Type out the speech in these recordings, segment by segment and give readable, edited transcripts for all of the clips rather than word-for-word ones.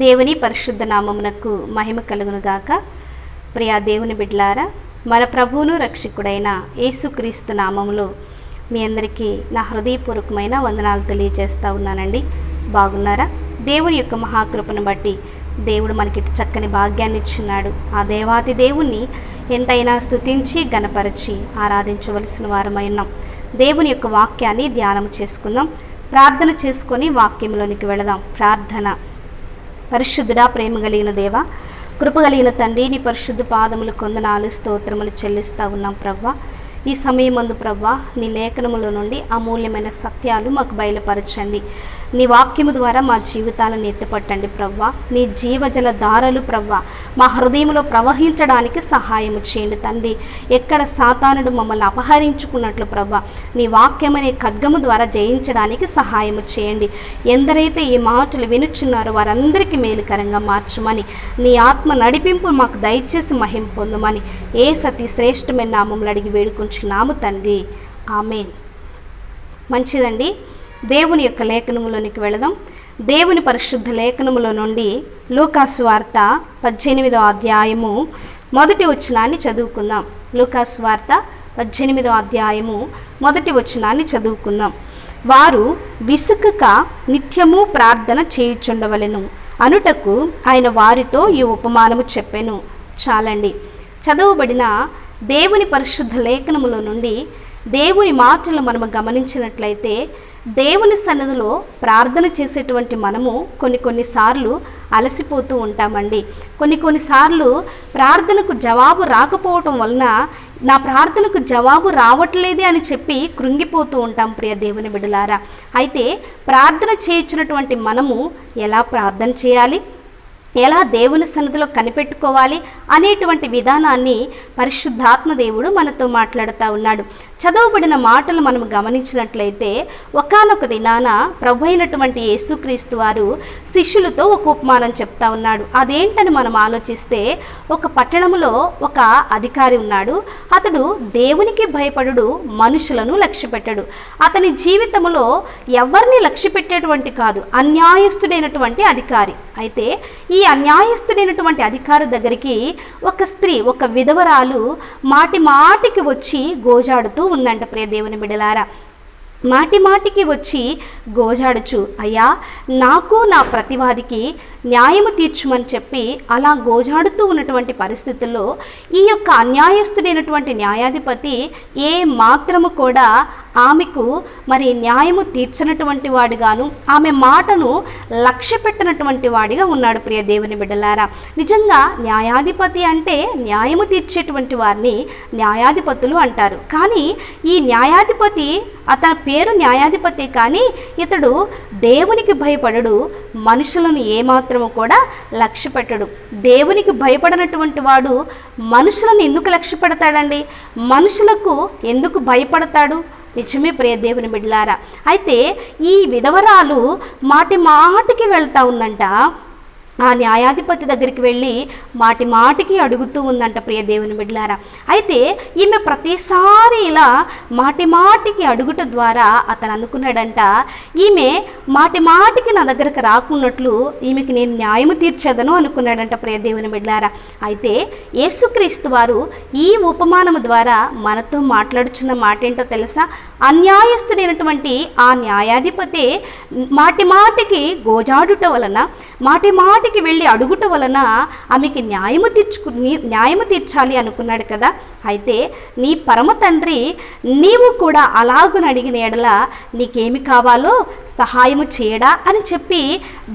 దేవుని పరిశుద్ధ నామమునకు మహిమ కలుగునుగాక. ప్రియా దేవుని బిడ్డలారా, మన ప్రభువును రక్షకుడైన యేసుక్రీస్తు నామములో మీ అందరికీ నా హృదయపూర్వకమైన వందనాలు తెలియజేస్తూ ఉన్నానండి. బాగున్నారా? దేవుని యొక్క మహాకృపను బట్టి దేవుడు మనకి చక్కని భాగ్యాన్ని ఇచ్చున్నాడు. ఆ దేవాతి దేవుణ్ణి ఎంతైనా స్తుతించి గణపరిచి ఆరాధించవలసిన వారమై ఉన్నాం. దేవుని యొక్క వాక్యాన్ని ధ్యానం చేసుకుందాం. ప్రార్థన చేసుకొని వాక్యంలోనికి వెళదాం. ప్రార్థన. పరిశుద్ధుడా, ప్రేమ కలిగిన దేవా, కృప కలిగిన తండ్రి, నీ పరిశుద్ధ పాదములు కొందనాలు స్తోత్రములు చెల్లిస్తూ ఉన్నాం ప్రవ్వా. ఈ సమయమందు ప్రవ్వా, నీ లేఖనముల నుండి అమూల్యమైన సత్యాలు మాకు బయలుపరచండి. నీ వాక్యము ద్వారా మా జీవితాలను ఎత్తిపట్టండి ప్రవ్వా. నీ జీవజల దారలు ప్రవ్వా మా హృదయంలో ప్రవహించడానికి సహాయం చేయండి తండ్రి. ఎక్కడ సాతానుడు మమ్మల్ని అపహరించుకున్నట్లు ప్రవ్వా, నీ వాక్యమనే ఖడ్గము ద్వారా జయించడానికి సహాయం చేయండి. ఎందరైతే ఈ మాటలు వినుచున్నారో వారందరికీ మేలుకరంగా మార్చమని, నీ ఆత్మ నడిపింపు మాకు దయచేసి మహిమ పొందమని ఏ సతి శ్రేష్టమైన నామములు అడిగి వేడుకుంటున్నాము తండ్రి. ఆమేన్. మంచిదండి. దేవుని యొక్క లేఖనములోనికి వెళదాం. దేవుని పరిశుద్ధ లేఖనములో నుండి లూకాసు వార్త 18వ అధ్యాయము 1వ వచనాన్ని చదువుకుందాం. లూకాసు వార్త 18వ అధ్యాయము 1వ వచనాన్ని చదువుకుందాం. వారు విసుకక నిత్యము ప్రార్థన చేయుచుండవలెను అనుటకు ఆయన వారితో ఈ ఉపమానము చెప్పెను. చాలండి. చదవబడిన దేవుని పరిశుద్ధ లేఖనములో నుండి దేవుని మాటలు మనము గమనించినట్లయితే, దేవుని సన్నిధిలో ప్రార్థన చేసేటువంటి మనము కొన్నిసార్లు అలసిపోతూ ఉంటామండి. కొన్నిసార్లు ప్రార్థనకు జవాబు రాకపోవటం వలన నా ప్రార్థనకు జవాబు రావట్లేదే అని చెప్పి కృంగిపోతూ ఉంటాం ప్రియ దేవుని బిడ్డలారా. అయితే ప్రార్థన చేయించినటువంటి మనము ఎలా ప్రార్థన చేయాలి, ఎలా దేవుని సన్నిధిలో కనిపెట్టుకోవాలి అనేటువంటి విధానాన్ని పరిశుద్ధాత్మ దేవుడు మనతో మాట్లాడుతూ ఉన్నాడు. చదవబడిన మాటలు మనం గమనించినట్లయితే, ఒకానొక దినాన ప్రభు అయినటువంటి యేసుక్రీస్తు వారు శిష్యులతో ఒక ఉపమానం చెప్తా ఉన్నాడు. అదేంటని మనం ఆలోచిస్తే, ఒక పట్టణంలో ఒక అధికారి ఉన్నాడు. అతడు దేవునికి భయపడుడు, మనుషులను లక్ష్యపెట్టడు. అతని జీవితంలో ఎవరిని లక్ష్యపెట్టేటువంటి కాదు, అన్యాయస్తుడైనటువంటి అధికారి. అయితే ఈ అన్యాయస్తుడైనటువంటి అధికారి దగ్గరికి ఒక స్త్రీ, ఒక విధవరాలు మాటికి వచ్చి గోజాడుతూ ఉందంట ప్రియ దేవుని బిడ్డలారా. మాటికి వచ్చి గోజాడుచు, అయ్యా నాకు నా ప్రతివాదికి న్యాయము తీర్చుమని చెప్పి అలా గోజాడుతూ ఉన్నటువంటి పరిస్థితుల్లో ఈ యొక్క అన్యాయస్తుడైనటువంటి న్యాయాధిపతి ఏ మాత్రము కూడా ఆమెకు మరి న్యాయము తీర్చినటువంటి వాడిగాను, ఆమె మాటను లక్ష్య పెట్టినటువంటి వాడిగా ఉన్నాడు ప్రియ దేవుని బిడ్డలారా. నిజంగా న్యాయాధిపతి అంటే న్యాయము తీర్చేటువంటి వారిని న్యాయాధిపతులు అంటారు. కానీ ఈ న్యాయాధిపతి, అతని పేరు న్యాయాధిపతి, కానీ ఇతడు దేవునికి భయపడడు, మనుషులను ఏమాత్రము కూడా లక్ష్య పెట్టడు. దేవునికి భయపడనటువంటి వాడు మనుషులను ఎందుకు లక్ష్య పెడతాడండి? మనుషులకు ఎందుకు భయపడతాడు? నిజమే ప్రియ దేవుని బిడ్డలారా. అయితే ఈ విధవరాలు మాటికి వెళ్తా ఉందంట. ఆ న్యాయాధిపతి దగ్గరికి వెళ్ళి మాటికి అడుగుతూ ఉందంట ప్రియ దేవుని బిడ్డలారా. అయితే ఈమె ప్రతిసారి ఇలా మాటికి అడుగుట ద్వారా అతను అనుకున్నాడంట, ఈమె మాటికి నా దగ్గరకు రాకున్నట్లు ఈమెకి నేను న్యాయము తీర్చేదను అనుకున్నాడంట ప్రియ దేవుని బిడ్డలారా. అయితే యేసుక్రీస్తు వారు ఈ ఉపమానము ద్వారా మనతో మాట్లాడుచున్న మాట ఏంటో తెలుసా? అన్యాయస్తుడైనటువంటి ఆ న్యాయాధిపతి మాటికి గోజాడుట వలన, మాటికి వెళ్ళి అడుగుట వలన ఆమెకి న్యాయము తీర్చాలి అనుకున్నాడు కదా. అయితే నీ పరమ తండ్రి నీవు కూడా అలాగున అడిగిన ఎడల నీకేమి కావాలో సహాయము చేయడా అని చెప్పి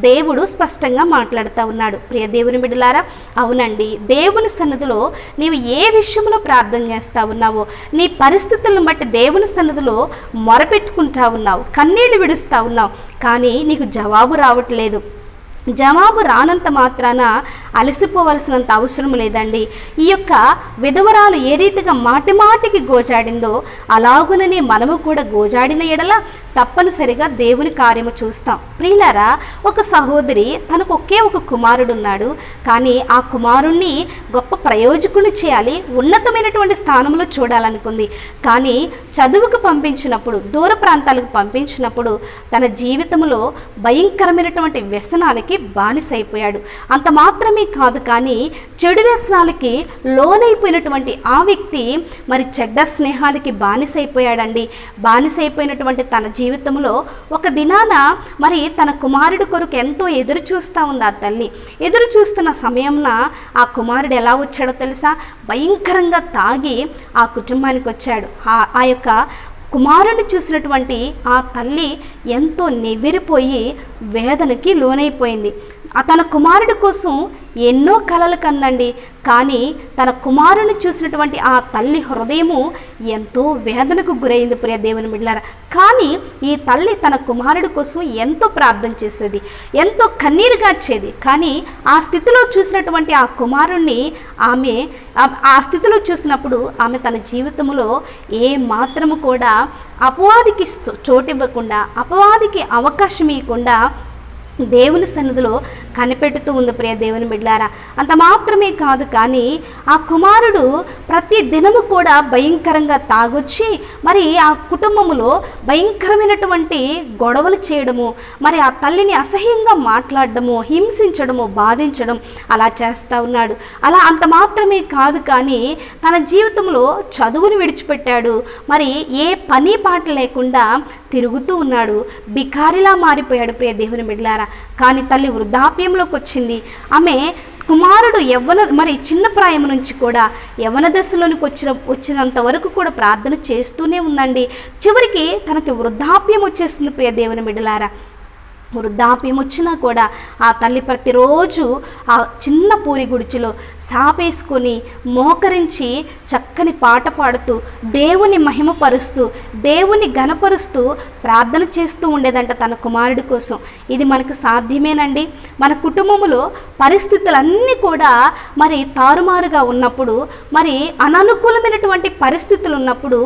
దేవుడు స్పష్టంగా మాట్లాడుతూ ఉన్నాడు. ప్రియ దేవుని బిడ్డలారా, అవునండి, దేవుని సన్నిధిలో నీవు ఏ విషయంలో ప్రార్థన చేస్తూ ఉన్నావో, నీ పరిస్థితులను బట్టి దేవుని సన్నిధిలో మొరపెట్టుకుంటా ఉన్నావు, కన్నీళ్లు విడుస్తూ ఉన్నావు, కానీ నీకు జవాబు రావట్లేదు. జవాబు రానంత మాత్రాన అలసిపోవలసినంత అవసరం లేదండి. ఈ యొక్క విధవరాలు ఏ రీతిగా మాటికి గోజాడిందో అలాగుననే మనము కూడా గోజాడిన ఎడల తప్పనిసరిగా దేవుని కార్యము చూస్తాం. ప్రియులారా, ఒక సహోదరి తనకు ఒక కుమారుడు ఉన్నాడు. కానీ ఆ కుమారుణ్ణి గొప్ప ప్రయోజకుని చేయాలి, ఉన్నతమైనటువంటి స్థానంలో చూడాలనుకుంది. కానీ చదువుకు పంపించినప్పుడు, దూర ప్రాంతాలకు పంపించినప్పుడు తన జీవితంలో భయంకరమైనటువంటి వ్యసనాలకి బానిస అయిపోయాడు. అంత మాత్రమే కాదు, కానీ చెడు వ్యసనాలకి లోనైపోయినటువంటి ఆ వ్యక్తి మరి చెడ్డ స్నేహాలకి బానిస అయిపోయాడండి. బానిస అయిపోయినటువంటి తన జీవితంలో ఒక దినాన మరి తన కుమారుడి కొరకు ఎంతో ఎదురు చూస్తూ ఉంది ఆ తల్లి. ఎదురు చూస్తున్న సమయంలో ఆ కుమారుడు ఎలా వచ్చాడో తెలుసా? భయంకరంగా తాగి ఆ కుటుంబానికి వచ్చాడు. ఆ యొక్క కుమారుని చూసినటువంటి ఆ తల్లి ఎంతో నెవ్విరిపోయి వేదనకి లోనైపోయింది. తన కుమారుడి కోసం ఎన్నో కలలు కందండి, కానీ తన కుమారుని చూసినటువంటి ఆ తల్లి హృదయము ఎంతో వేదనకు గురైంది ప్రియ దేవుని బిడ్డలారా. కానీ ఈ తల్లి తన కుమారుడి కోసం ఎంతో ప్రార్థన చేసేది, ఎంతో కన్నీరు గార్చేది. కానీ ఆ స్థితిలో చూసినటువంటి ఆ కుమారుణ్ణి ఆమె ఆ స్థితిలో చూసినప్పుడు ఆమె తన జీవితంలో ఏ మాత్రము కూడా అపవాదికి చోటివ్వకుండా, అపవాదికి అవకాశం ఇవ్వకుండా దేవుని సన్నిధిలో కనిపెడుతూ ఉంది ప్రియ దేవుని బిడ్డలారా. అంత మాత్రమే కాదు, కానీ ఆ కుమారుడు ప్రతి దినము కూడా భయంకరంగా తాగొచ్చి మరి ఆ కుటుంబములో భయంకరమైనటువంటి గొడవలు చేయడము, మరి ఆ తల్లిని అసహ్యంగా మాట్లాడడము, హింసించడము, బాధించడం అలా చేస్తూ ఉన్నాడు. అలా అంత మాత్రమే కాదు, కానీ తన జీవితంలో చదువుని విడిచిపెట్టాడు. మరి ఏ పని పాట లేకుండా తిరుగుతూ ఉన్నాడు. బికారిలా మారిపోయాడు ప్రియ దేవుని బిడ్డలారా. కానీ తల్లి వృద్ధాప్యంలోకి వచ్చింది. ఆమె కుమారుడు మరి చిన్న ప్రాయం నుంచి కూడా యవ్వన దశలోనికి వచ్చినంత వరకు కూడా ప్రార్థన చేస్తూనే ఉందండి. చివరికి తనకి వృద్ధాప్యం వచ్చేసింది ప్రియ దేవుని బిడ్డలారా. వృద్ధాప్యం వచ్చినా కూడా ఆ తల్లి ప్రతిరోజు ఆ చిన్న పూరి గుడిచిలో సాపేసుకొని మోకరించి చక్కని పాట పాడుతూ దేవుని మహిమపరుస్తూ దేవుని ఘనపరుస్తూ ప్రార్థన చేస్తూ ఉండేదంట తన కుమారుడి కోసం. ఇది మనకు సాధ్యమేనండి. మన కుటుంబంలో పరిస్థితులన్నీ కూడా మరి తారుమారుగా ఉన్నప్పుడు, మరి అననుకూలమైనటువంటి పరిస్థితులు ఉన్నప్పుడు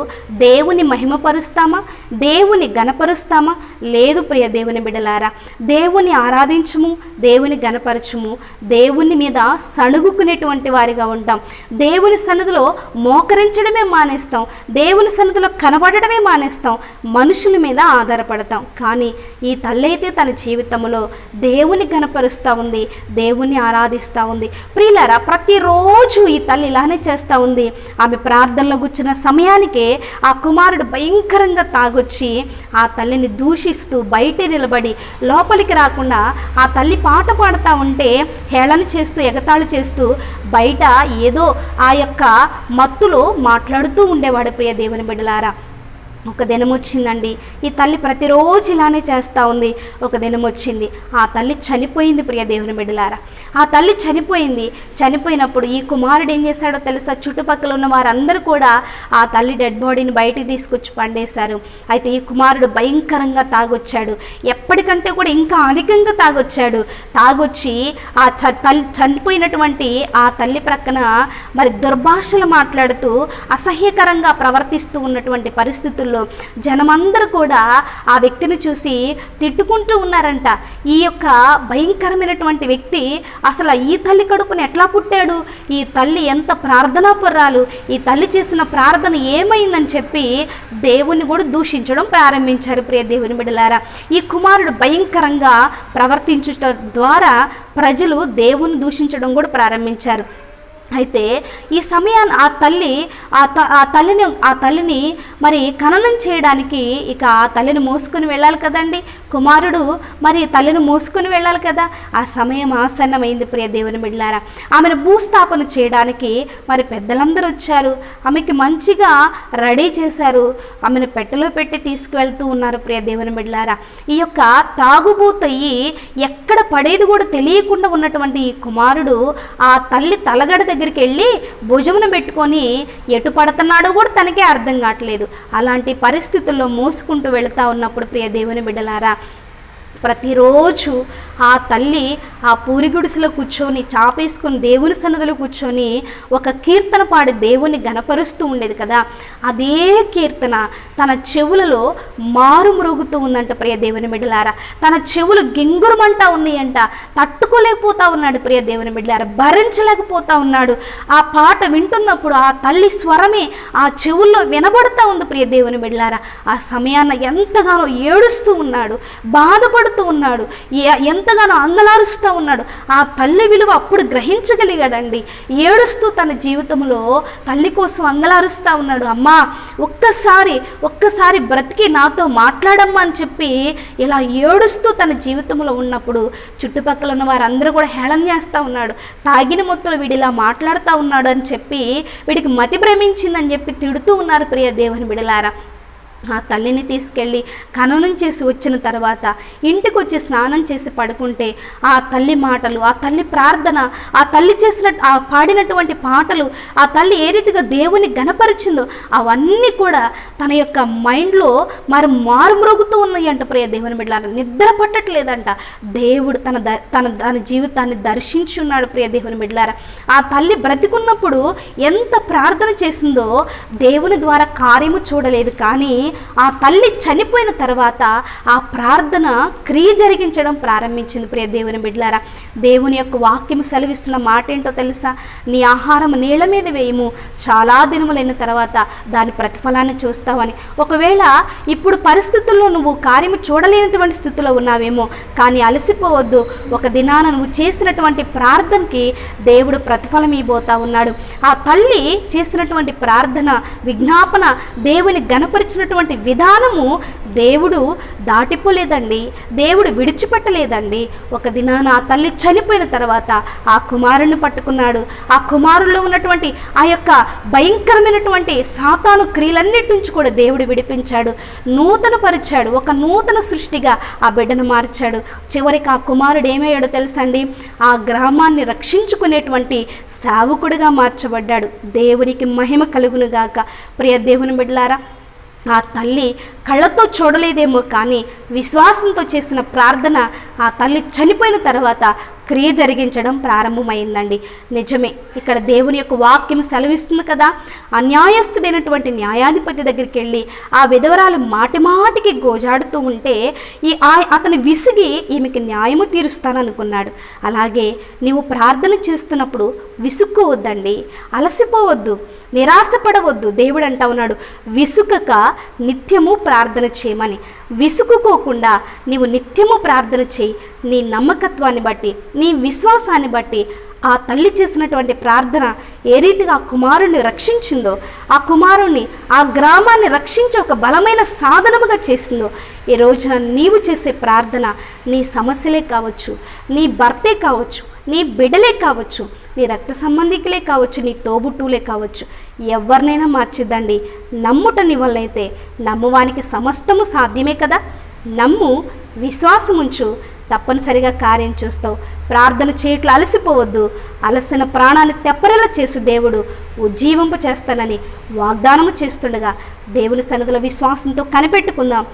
దేవుని మహిమపరుస్తామా? దేవుని ఘనపరుస్తామా? లేదు ప్రియ దేవుని బిడ్డలారా. దేవుని ఆరాధించుము, దేవుని గణపరచుము, దేవుని మీద సణుగుకునేటువంటి వారిగా ఉంటాం. దేవుని సన్నిధిలో మోకరించడమే మానేస్తాం, దేవుని సన్నిధిలో కనబడడమే మానేస్తాం, మనుషుల మీద ఆధారపడతాం. కానీ ఈ తల్లి అయితే తన జీవితంలో దేవుని గణపరుస్తూ ఉంది, దేవుని ఆరాధిస్తూ ఉంది. ప్రియులారా, ప్రతిరోజు ఈ తల్లి ఇలానే చేస్తూ ఉంది. ఆమె ప్రార్థనలో కూర్చున్న సమయానికే ఆ కుమారుడు భయంకరంగా తాగొచ్చి ఆ తల్లిని దూషిస్తూ బయటే నిలబడి లోపలికి రాకుండా ఆ తల్లి పాట పాడుతూ ఉంటే హేళన చేస్తూ ఎగతాళి చేస్తూ బయట ఏదో ఆ యొక్క మత్తులో మాట్లాడుతూ ఉండేవాడు ప్రియ దేవుని బిడ్డలారా. ఒక దినం వచ్చిందండి, ఈ తల్లి ప్రతిరోజు ఇలానే చేస్తూ ఉంది. ఒక దినం వచ్చింది, ఆ తల్లి చనిపోయింది ప్రియ దేవుని బిడ్డలారా. ఆ తల్లి చనిపోయినప్పుడు ఈ కుమారుడు ఏం చేశాడో తెలుసా? చుట్టుపక్కల ఉన్న వారందరూ కూడా ఆ తల్లి డెడ్ బాడీని బయటికి తీసుకొచ్చి పండేశారు. అయితే ఈ కుమారుడు భయంకరంగా తాగొచ్చాడు, ఎప్పటికంటే కూడా ఇంకా అధికంగా తాగొచ్చి ఆ చనిపోయినటువంటి ఆ తల్లి ప్రక్కన మరి దుర్భాషలు మాట్లాడుతూ అసహ్యకరంగా ప్రవర్తిస్తూ ఉన్నటువంటి పరిస్థితుల్లో జనమందరూ కూడా ఆ వ్యక్తిని చూసి తిట్టుకుంటూ ఉన్నారంట. ఈ యొక్క భయంకరమైనటువంటి వ్యక్తి అసలు ఈ తల్లి కడుపుని ఎట్లా పుట్టాడు? ఈ తల్లి ఎంత ప్రార్థనాపరురాలు, ఈ తల్లి చేసిన ప్రార్థన ఏమైందని చెప్పి దేవుని కూడా దూషించడం ప్రారంభించారు ప్రియ దేవుని బిడ్డలారా. ఈ కుమారుడు భయంకరంగా ప్రవర్తించడం ద్వారా ప్రజలు దేవుని దూషించడం కూడా ప్రారంభించారు. అయితే ఈ సమయాన్ని ఆ తల్లిని మరి ఖననం చేయడానికి ఇక ఆ తల్లిని మోసుకొని వెళ్ళాలి కదండి. కుమారుడు మరి తల్లిని మోసుకొని వెళ్ళాలి కదా. ఆ సమయం ఆసన్నమైంది ప్రియ దేవుని బిడ్డలారా. ఆమెను భూస్థాపన చేయడానికి మరి పెద్దలందరూ వచ్చారు. ఆమెకి మంచిగా రెడీ చేశారు. ఆమెను పెట్టెలో పెట్టి తీసుకువెళ్తూ ఉన్నారు ప్రియ దేవుని బిడ్డలారా. ఈ యొక్క తాగుబోతయ్యి ఎక్కడ పడేది కూడా తెలియకుండా ఉన్నటువంటి ఈ కుమారుడు ఆ తల్లి తలగడ దగ్గరికి వెళ్ళి భుజమును పెట్టుకొని ఎటు పడుతున్నాడో కూడా తనకే అర్థం కావట్లేదు. అలాంటి పరిస్థితుల్లో మోసుకుంటూ వెళుతూ ఉన్నప్పుడు ప్రియ దేవుని బిడ్డలారా, ప్రతిరోజు ఆ తల్లి ఆ పూరి గుడిసెలో కూర్చొని చాపేసుకొని దేవుని సన్నిధిలో కూర్చొని ఒక కీర్తన పాడి దేవుని గణపరుస్తూ ఉండేది కదా. అదే కీర్తన తన చెవులలో మారు మ్రోగుతూ ఉందంట ప్రియ దేవుని బిడ్డలారా. తన చెవులు గింగురమంటా ఉన్నాయంట. తట్టుకోలేకపోతా ఉన్నాడు ప్రియ దేవుని బిడ్డలారా, భరించలేకపోతా ఉన్నాడు. ఆ పాట వింటున్నప్పుడు ఆ తల్లి స్వరమే ఆ చెవుల్లో వినబడుతూ ఉంది ప్రియ దేవుని బిడ్డలారా. ఆ సమయాన ఎంతగానో ఏడుస్తూ ఉన్నాడు, బాధపడుతూ బాధపడుతూ ఉన్నాడు, ఎంతగానో అంగలారుస్తూ ఉన్నాడు. ఆ తల్లి విలువ అప్పుడు గ్రహించగలిగాడండి. ఏడుస్తూ తన జీవితంలో తల్లి కోసం అంగలారుస్తూ ఉన్నాడు. అమ్మా ఒక్కసారి బ్రతికి నాతో మాట్లాడమ్మా అని చెప్పి ఇలా ఏడుస్తూ తన జీవితంలో ఉన్నప్పుడు చుట్టుపక్కల ఉన్న వారందరూ కూడా హేళన చేస్తూ ఉన్నాడు. తాగిన మొత్తంలో వీడు ఇలా మాట్లాడుతూ ఉన్నాడు అని చెప్పి, వీడికి మతి భ్రమించిందని చెప్పి తిడుతూ ఉన్నారు. ప్రియ దేవుని బిడ్డలారా, ఆ తల్లిని తీసుకెళ్ళి ఖననం చేసి వచ్చిన తర్వాత ఇంటికి వచ్చి స్నానం చేసి పడుకుంటే ఆ తల్లి మాటలు, ఆ తల్లి ప్రార్థన, ఆ తల్లి ఆ పాడినటువంటి పాటలు, ఆ తల్లి ఏ రీతిగా దేవుని గణపరిచిందో అవన్నీ కూడా తన యొక్క మైండ్లో మారుమ్రోగుతూ ఉన్నాయి అంట. ప్రియ దేవుని బిడ్డలారా, నిద్ర పట్టట్లేదంట. దేవుడు తన జీవితాన్ని దర్శించి ఉన్నాడు. ప్రియ దేవుని బిడ్డలారా, ఆ తల్లి బ్రతికున్నప్పుడు ఎంత ప్రార్థన చేసిందో దేవుని ద్వారా కార్యము చూడలేదు. కానీ ఆ తల్లి చనిపోయిన తర్వాత ఆ ప్రార్థన క్రియ జరిగించడం ప్రారంభించింది. ప్రియ దేవుని బిడ్డలారా, దేవుని యొక్క వాక్యం సెలవిస్తున్న మాట ఏంటో తెలుసా? నీ ఆహారం నీళ్ళ మీద వేయము, చాలా దినములైన తర్వాత దాని ప్రతిఫలాన్ని చూస్తావని. ఒకవేళ ఇప్పుడు పరిస్థితుల్లో నువ్వు కార్యము చూడలేనటువంటి స్థితిలో ఉన్నావేమో, కానీ అలసిపోవద్దు. ఒక దినాన నువ్వు చేసినటువంటి ప్రార్థనకి దేవుడు ప్రతిఫలం ఇవ్వబోతా ఉన్నాడు. ఆ తల్లి చేసినటువంటి ప్రార్థన, విజ్ఞాపన, దేవుని గణపరిచినటువంటి విధానము దేవుడు దాటిపోలేదండి, దేవుడు విడిచిపెట్టలేదండి. ఒక దినాన ఆ తల్లి చనిపోయిన తర్వాత ఆ కుమారుణ్ణి పట్టుకున్నాడు. ఆ కుమారుల్లో ఉన్నటువంటి ఆ యొక్క భయంకరమైనటువంటి సాతాను క్రియలన్నిటి నుంచి కూడా దేవుడు విడిపించాడు, నూతన పరిచాడు, ఒక నూతన సృష్టిగా ఆ బిడ్డను మార్చాడు. చివరికి ఆ కుమారుడు ఏమయ్యాడో తెలుసండి? ఆ గ్రామాన్ని రక్షించుకునేటువంటి సేవకుడిగా మార్చబడ్డాడు. దేవునికి మహిమ కలుగునుగాక. ప్రియ దేవుని బిడ్డలారా, ఆ తల్లి కళ్ళతో చూడలేదేమో, కానీ విశ్వాసంతో చేసిన ప్రార్థన ఆ తల్లి చనిపోయిన తర్వాత క్రియ జరిగించడం ప్రారంభమైందండి. నిజమే, ఇక్కడ దేవుని యొక్క వాక్యం సెలవిస్తుంది కదా, అన్యాయస్తుడైనటువంటి న్యాయాధిపతి దగ్గరికి వెళ్ళి ఆ విధవరాలు మాటిమాటికి గోజాడుతూ ఉంటే అతని విసిగి ఈమెకి న్యాయము తీరుస్తాననుకున్నాడు. అలాగే నీవు ప్రార్థన చేస్తున్నప్పుడు విసుక్కోవద్దండి, అలసిపోవద్దు, నిరాశపడవద్దు. దేవుడు అంటా ఉన్నాడు, విసుకక నిత్యము ప్రార్థన చేయమని. విసుకుకోకుండా నీవు నిత్యము ప్రార్థన చేయి. నీ నమ్మకత్వాన్ని బట్టి, నీ విశ్వాసాన్ని బట్టి ఆ తల్లి చేసినటువంటి ప్రార్థన ఏ రీతిగా ఆ కుమారుణ్ణి రక్షించిందో, ఆ కుమారుణ్ణి, ఆ గ్రామాన్ని రక్షించి ఒక బలమైన సాధనముగా చేసిందో, ఈ రోజున నీవు చేసే ప్రార్థన నీ సమస్యలే కావచ్చు, నీ భర్తే కావచ్చు, నీ బిడ్డలే కావచ్చు, నీ రక్త సంబంధికులే కావచ్చు, నీ తోబుట్టువులే కావచ్చు, ఎవరినైనా మార్చిద్దండి. నమ్ముట నీ వల్లైతే నమ్మువానికి సమస్తము సాధ్యమే కదా. నమ్ము, విశ్వాసముంచు, తప్పనిసరిగా కార్యం చూస్తావు. ప్రార్థన చేయట్లు అలసిపోవద్దు. అలసిన ప్రాణాన్ని తెప్పరేలా చేసి దేవుడు ఉజ్జీవింప చేస్తానని వాగ్దానము చేస్తుండగా దేవుని సన్నిధిలో విశ్వాసంతో కనిపెట్టుకుందాం.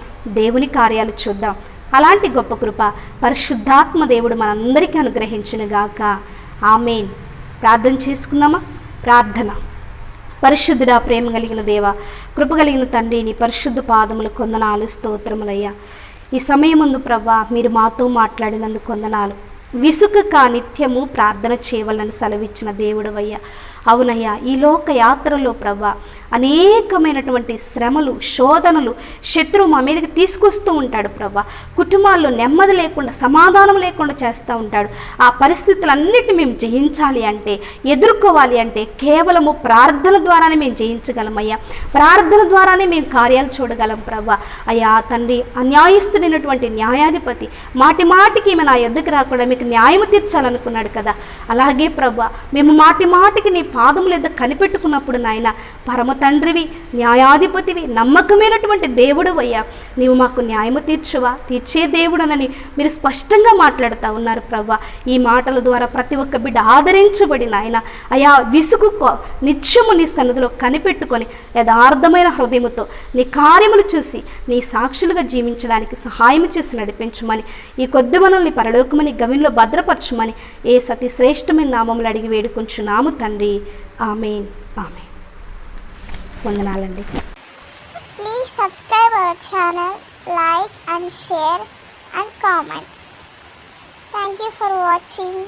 దేవుని కార్యాలు చూద్దాం. అలాంటి గొప్ప కృప పరిశుద్ధాత్మ దేవుడు మనందరికీ అనుగ్రహించునుగాక. ఆమేన్. ప్రార్థన చేసుకుందామా? ప్రార్థన. పరిశుద్ధుడా, ప్రేమ కలిగిన దేవ, కృప కలిగిన తండ్రి, నీ పరిశుద్ధ పాదములు కొందనాలు, స్తోత్రములయ్యా. ఈ సమయముందు ప్రభా మీరు మాతో మాట్లాడినందుకు వందనాలు. విసుకక నిత్యము ప్రార్థన చేయవలని సెలవిచ్చిన దేవుడవయ్యా. అవునయ్యా, ఈ లోక యాత్రలో ప్రభా అనేకమైనటువంటి శ్రమలు, శోధనలు శత్రువు మా మీదకి తీసుకొస్తూ ఉంటాడు ప్రభా. కుటుంబాల్లో నెమ్మది లేకుండా, సమాధానం లేకుండా చేస్తూ ఉంటాడు. ఆ పరిస్థితులన్నిటిని మేము జయించాలి అంటే, ఎదుర్కోవాలి అంటే కేవలము ప్రార్థన ద్వారానే మేము జయించగలమయ్యా. ప్రార్థన ద్వారానే మేము కార్యాలు చూడగలం ప్రభా. అయ్యా తండ్రి, అన్యాయస్తుడైనటువంటి న్యాయాధిపతి మాటి మాటికి ఈమె నా ఎద్దుకు రాకుండా మీకు న్యాయము తీర్చాలనుకున్నాడు కదా. అలాగే ప్రభా, మేము మాటి మాటికి నీ పాదముల ఎద్ద కనిపెట్టుకున్నప్పుడు నాయన, పరమ తండ్రివి, న్యాయాధిపతివి, నమ్మకమైనటువంటి దేవుడు అయ్యా, నీవు మాకు న్యాయము తీర్చే దేవుడనని మీరు స్పష్టంగా మాట్లాడుతూ ఉన్నారు ప్రభా. ఈ మాటల ద్వారా ప్రతి ఒక్క బిడ్డ ఆదరించబడి నాయన అయా విసుగుకో నిత్యము నీ సన్నిధిలో కనిపెట్టుకొని యథార్థమైన హృదయముతో నీ కార్యములు చూసి నీ సాక్షులుగా జీవించడానికి సహాయం చేసి నడిపించమని, ఈ కొద్ది మనల్ని పరలోకమని గవిలో భద్రపరచమని ఏ సతి శ్రేష్టమైన నామములు అడిగి వేడుకుంటున్నాము తండ్రి. ఆమేన్. ఆమేన్. వందనాలండి. Please subscribe our channel, like and share and comment. Thank you for watching.